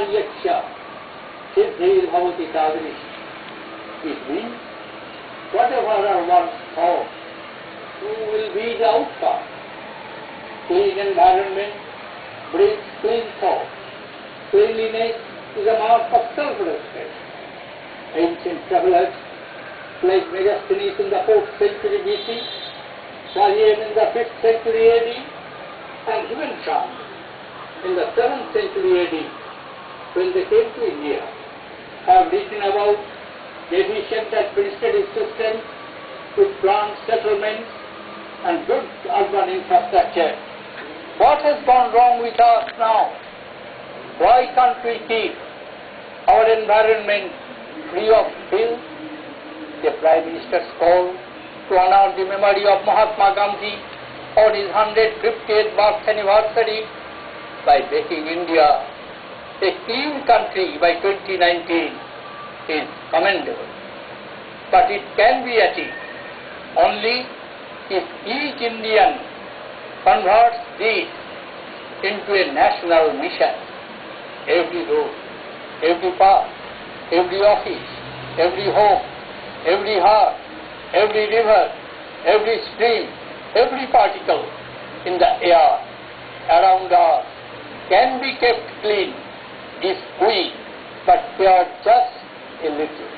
Yaksha Siddhir Bhavati Tadrish. It means whatever are one's thoughts, who will be the outcome. Clean environment brings clean thought. Cleanliness is a mark of self-respect. Ancient travelers like Megasthenes in the 4th century BC, Sahyan in the 5th century AD, and Huenshan in the 7th century AD, when they came to India, have written about the efficient administrative system with planned settlements and good urban infrastructure. What has gone wrong with us now? Why can't we keep our environment free of filth? The Prime Minister's call to honor the memory of Mahatma Gandhi on his 150th birth anniversary by making India a clean country by 2019 is commendable. But it can be achieved only if each Indian converts this into a national mission. Every road, every path, every office, every home, every heart, every river, every stream, every particle in the air around us can be kept clean if we but care just a little.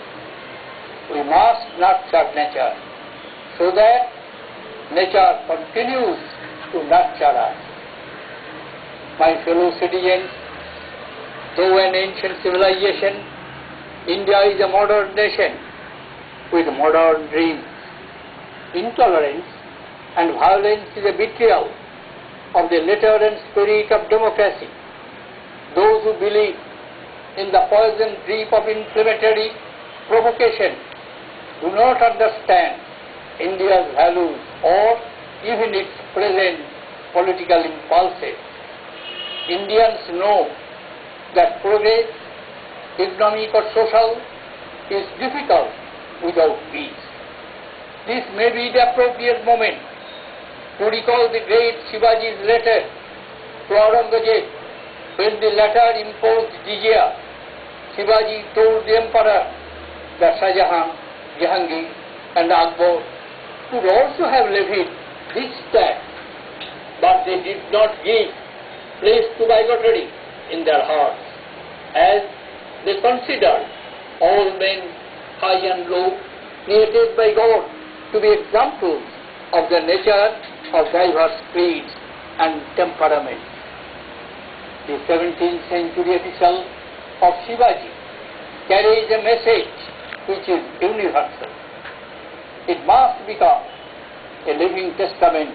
We must nurture nature so that nature continues to nurture us. My fellow citizens, though an ancient civilization, India is a modern nation with modern dreams. Intolerance and violence is a betrayal of the letter and spirit of democracy. Those who believe in the poison drip of inflammatory provocation do not understand India's values or even its present political impulses. Indians know that progress, economic or social, is difficult without peace. This may be the appropriate moment to recall the great Shivaji's letter to Aurangzeb. When the latter imposed jizya, Shivaji told the emperor that Shah Jahan, Jahangir and Akbar could also have levied this tax, but they did not give place to bigotry in their hearts, as they considered all men, high and low, created by God to be examples of the nature of diverse creeds and temperaments. The 17th century epistle of Shivaji carries a message which is universal. It must become a living testament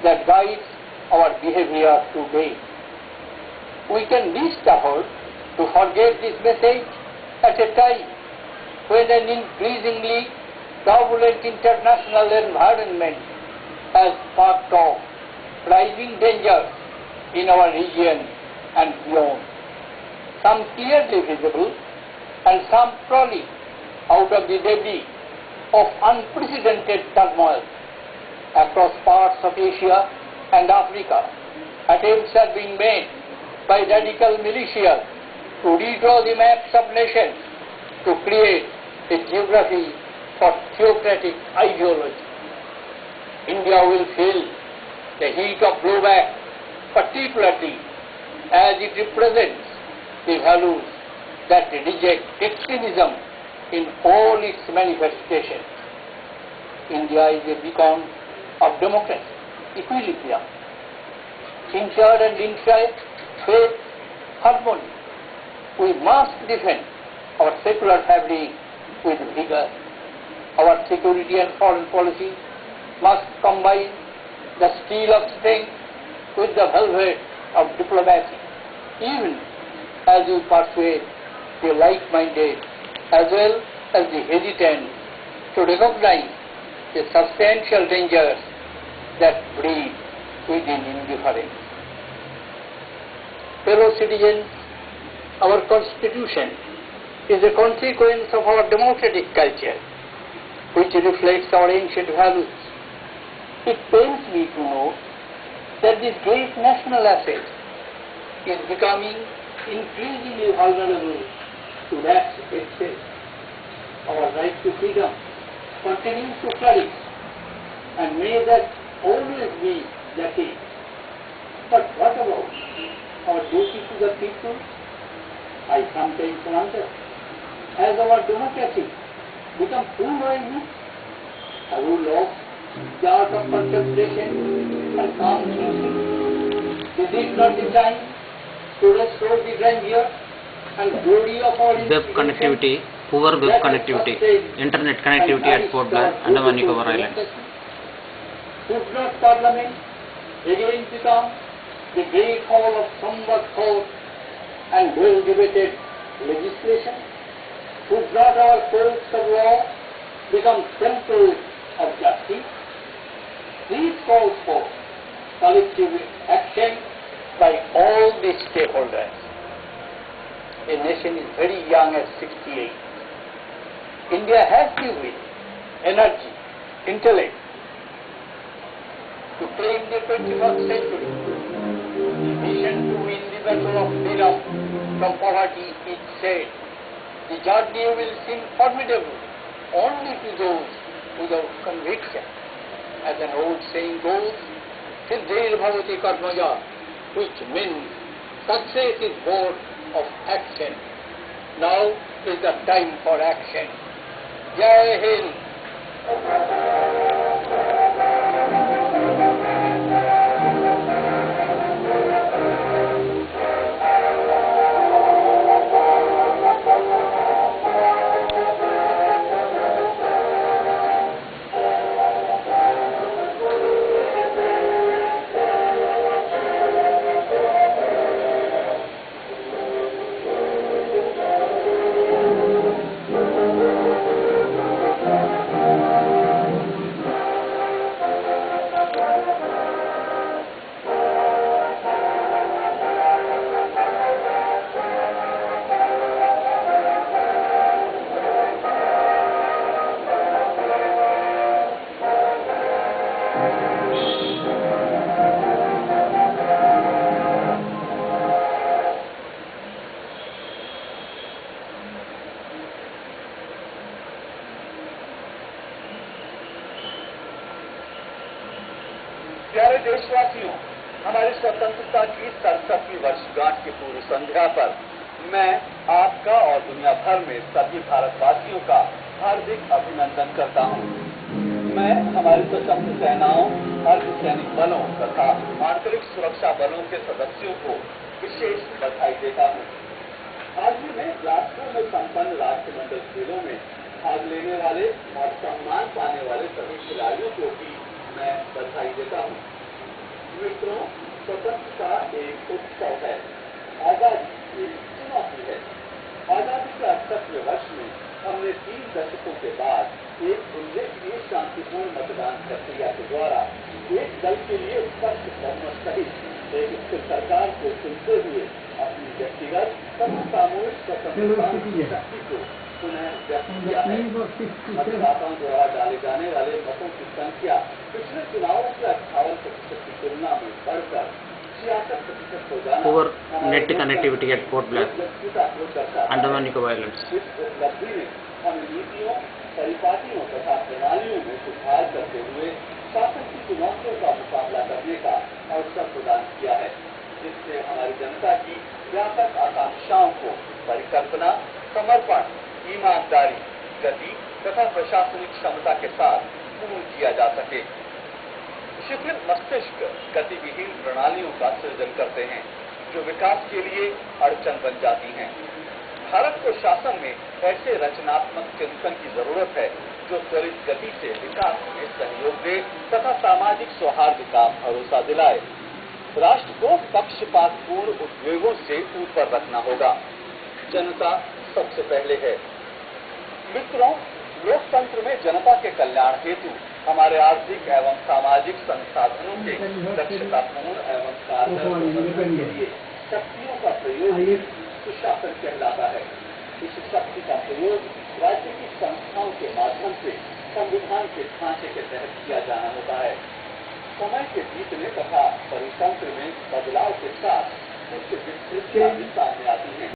that guides our behavior today. We can least afford to forget this message at a time when an increasingly turbulent international environment has sparked off rising dangers in our region and beyond, some clearly visible and some crawling out of the debris of unprecedented turmoil. Across parts of Asia and Africa, attempts are being made by radical militias to redraw the maps of nations to create a geography for theocratic ideology. India will feel the heat of blowback, particularly as it represents the values that reject extremism in all its manifestations. India is a beacon of democracy, equilibrium, inter and intra-faith harmony. We must defend our secular fabric with vigor. Our security and foreign policy must combine the steel of strength with the velvet of diplomacy, even as we persuade the like-minded as well as the hesitant to recognize the substantial dangers that breed within indifference. Fellow citizens, our Constitution is a consequence of our democratic culture, which reflects our ancient values. It pains me to note that this great national asset is becoming increasingly vulnerable to that itself. Our right to freedom continues to flourish, and may that always be the case. But what about our duty to the people? I sometimes wonder, has our democracy become too noisy? Have we lost the art of contemplation and calm thinking? Is it not the time to restore the grandeur and glory of our Web connectivity, poor web connectivity, internet connectivity at Port Blair, Andaman Nicobar Islands. Should not Parliament again become the great hall of somber thought and well-debated legislation? Should not our courts of law become temples of justice? These calls for collective action by all the stakeholders. A nation is very young at 68. India has the will, energy, intellect to claim the 21st century. The mission to win the battle of freedom from poverty is said. The journey will seem formidable only to those without conviction. As an old saying goes, Siddhir Bhavati Karmaja, which means success is born of action. Now is the time for action. Jai Hind. प्यारे देशवासियों, हमारी स्वतंत्रता की 67वीं वर्षगांठ की पूर्व संध्या पर मैं आपका और दुनिया भर में सभी भारतवासियों का हार्दिक अभिनंदन करता हूं। मैं हमारी सशस्त्र सेनाओं, अर्धसैनिक बलों तथा आंतरिक सुरक्षा बलों के सदस्यों को विशेष बधाई देता हूं। हाल ही में ग्लासगो में संपन्न राष्ट्रमंडल खेलों में भाग लेने वाले और सम्मान पाने वाले सभी खिलाड़ियों को भी मैं बधाई देता हूँ। मित्रों, स्वतंत्रता एक उत्सव है, आजादी एक चुनौती है। आजादी के 68वें वर्ष में हमने 3 दशकों के बाद एक उल्लेखनीय शांतिपूर्ण मतदान प्रक्रिया के द्वारा एक दल के लिए स्पष्ट बहुमत सहित एक स्थिर सरकार को चुनते हुए अपनी व्यक्तिगत तथा सामूहिक स्वतंत्रता की शक्ति को पुनः व्यक्त किया है। मतदाताओं द्वारा डाले जाने वाले मतों की संख्या पिछले चुनावों के 58% की तुलना में बढ़कर 66% हो जाना Poor net connectivity at Port Blair, Andaman Nicobar Islands. इस उपलब्धि ने हम नीतियों, परिपाटियों तथा प्रणालियों में सुधार करते हुए शासन की चुनौतियों का मुकाबला करने का अवसर प्रदान किया है, जिससे हमारी जनता की व्यापक आकांक्षाओं को परिकल्पना, समर्पण, ईमानदारी, गति तथा प्रशासनिक क्षमता के साथ पूर्ण किया जा सके। शिथिल मस्तिष्क गतिविहीन प्रणालियों का सृजन करते हैं जो विकास के लिए अड़चन बन जाती हैं। भारत को शासन में ऐसे रचनात्मक चिंतन की जरूरत है जो त्वरित गति से विकास में सहयोग दे तथा सामाजिक सौहार्द का भरोसा दिलाए। राष्ट्र को पक्षपातपूर्ण उद्वेगों से ऊपर रखना होगा। जनता सबसे पहले है। मित्रों, लोकतंत्र में जनता के कल्याण हेतु हमारे आर्थिक एवं सामाजिक संसाधनों के दक्षतापूर्ण एवं कारगर के लिए शक्तियों का प्रयोग सुशासन कहलाता है। इस शक्ति का प्रयोग राज्य की संस्थाओं के माध्यम से संविधान के ढांचे के तहत किया जाना होता है। समय के बीतने तथा परितंत्र में बदलाव के साथ कुछ विस्तृत सामने आती हैं।